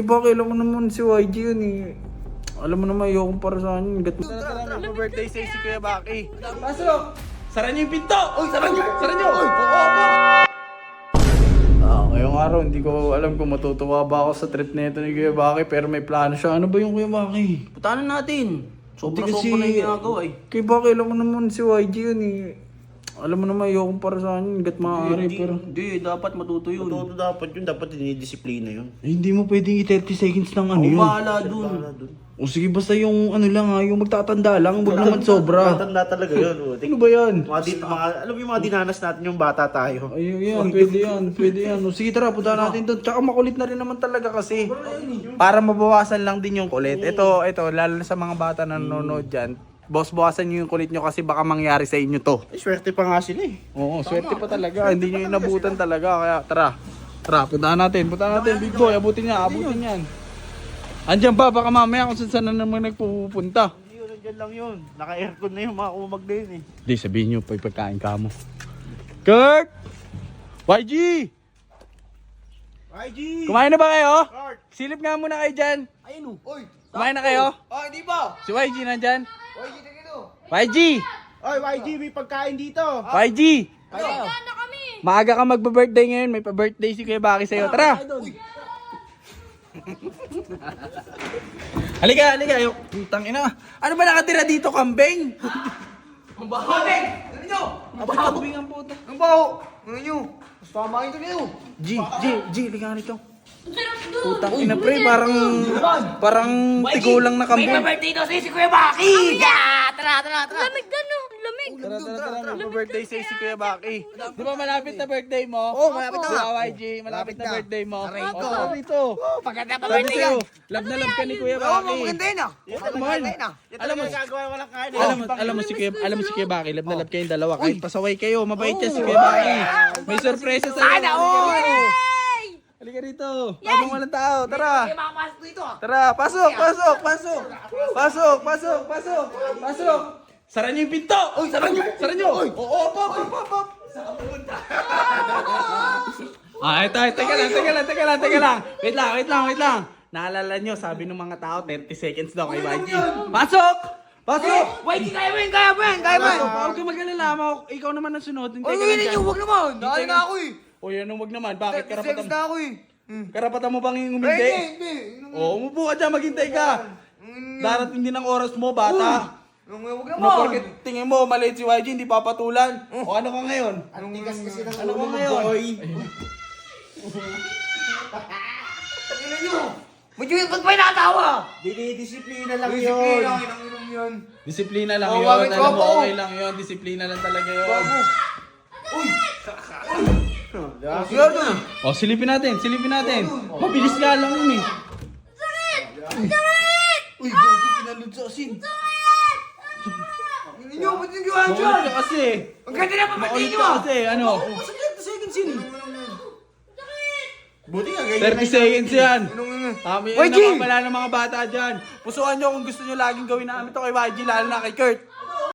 Bakit alam mo naman si YG yun eh. Alam mo naman ayokong para sa akin. Tara, birthday say si Kuya Baki. Pasok! Sara niyo yung pinto! Uy, sara niyo! Sara niyo! Uy, ngayong araw, hindi ko alam kung matutuwa ba ako sa trip nito ni Kuya Baki, pero may plano siya. Ano ba yung Kuya Baki? Putanan natin. Sobra Kasi na yung ginagawa eh. Kay Baki, alam mo naman si YG yun eh. Alam mo naman ayokong para sa akin. Hanggat maaari, pero... Hindi, dapat matuto yun. Totoo dapat yun, dapat dinidisiplina yun. Eh, hindi mo pwedeng i-30 seconds lang ano Ako yun. bahala dun. O sige, basta yung ano lang ha, yung magtatanda lang, huwag naman sobra. Matanda talaga yun. Ano ba yan? Alam mo yung mga dinanas natin yung bata tayo. Ayun yan, pwede yan. O sige tara, punta natin doon. Tsaka makulit na rin naman talaga kasi. Para mabawasan lang din yung kulit. Ito, lalo na sa mga bata na nanonood dyan. Boss, bawasan nyo yung kulit nyo kasi baka mangyari sa inyo to. Ay, swerte pa nga sila eh. Oo, swerte pa talaga. Hindi nyo inabutan talaga. Kaya tara, punta natin. Big boy, abutin yan. Andiyan ba? Baka mamaya kung saan na naman nagpupunta. Hindi yun, nandyan lang yun. Naka-aircon na yung mga kumamag na yun eh. Hindi, sabihin nyo pa pagkain ka mo. Kurt! YG! YG! Kumain na ba kayo? Kurt! Silip nga muna kayo dyan. Ayun o. Oy. Kumain na kayo? Oh, hindi pa. Si YG nandyan? Oy, dito. YG! Oy, YG, may pagkain dito. YG! Kaya. Maaga ka magpa-birthday ngayon. May pa-birthday si Kuya Baki sa'yo. Tara! Halika. Yung putang ina. Ano ba nakatira dito, kambing? Ang baho. Ano nyo? Kambing ang puta. Ang baho. Ano nyo? Mas pamain to nyo. G, liga rito. Putang ina pre, parang tigulang na kambing. May birthday daw si Kuya Baki. Tara. Lamig ka no, lamig. Tara, birthday say si Kuya Baki. Di ba malapit na birthday mo? Oo, malapit na. Kuya YG, malapit na birthday mo. Rito. Tara rito. Pagkata pa Sabi birthday sa'yo, yan. love na love ka ni Kuya Oo, Baki. maganda yun ah. Maganda yun ah. Alam mo, Gagawa walang kain. alam mo si Kuya Baki, love na love kayong dalawa. Kahit pasaway kayo, mabait yan si Kuya Baki. May sorpresa sa'yo. Sana all. Halika rito. Habang walang tao, tara. May makapasok dito ah. Tara, pasok. Sara niyo yung pinto. Uy, sara niyo. Oo, pop. Teka lang. Wait lang. Naalala nyo, sabi ng mga tao, 30 seconds daw kay YG. Pasok! Wait, kaya mo yun. Huwag ka mag-alala, ikaw naman ang sunod. Hintay ka lang Hindi dyan. nyo, huwag naman. Dahil na ako eh. O yan, huwag naman. Bakit? Sex na ako eh. Karapatan mo bang Hindi. umindi? O, umupo ka dyan, maghintay ka. Darating din ang oras mo, bata. Huwag Ano naman. porket tingin mo, maliit si YG, hindi papatulan? O ano ka ngayon? Anong tigas kasi ng Ano ka ngayon? Ano nyo? Medyo yung ba't may natawa? Dinidisiplina lang yun. Yun. Disiplina lang Oh, yun. bakit Alam mo, ako? okay lang yun. Disiplina lang talaga yun. Sigurado. O, silipin natin. Mabilis nga lang yun eh. Uy, gago, pinalod sa asin. Ano nyo? Ba't yung gawa Makulit dyan? ka kasi. Ang ganda na papatay Makulit nyo ka ah. kasi. Ano? Seconds yun eh. Buti nga, ganyan 30 seconds yan. YG! Wala ng mga bata dyan. Pusuan nyo kung gusto nyo laging gawin namin to kay YG, lalo na kay Kurt.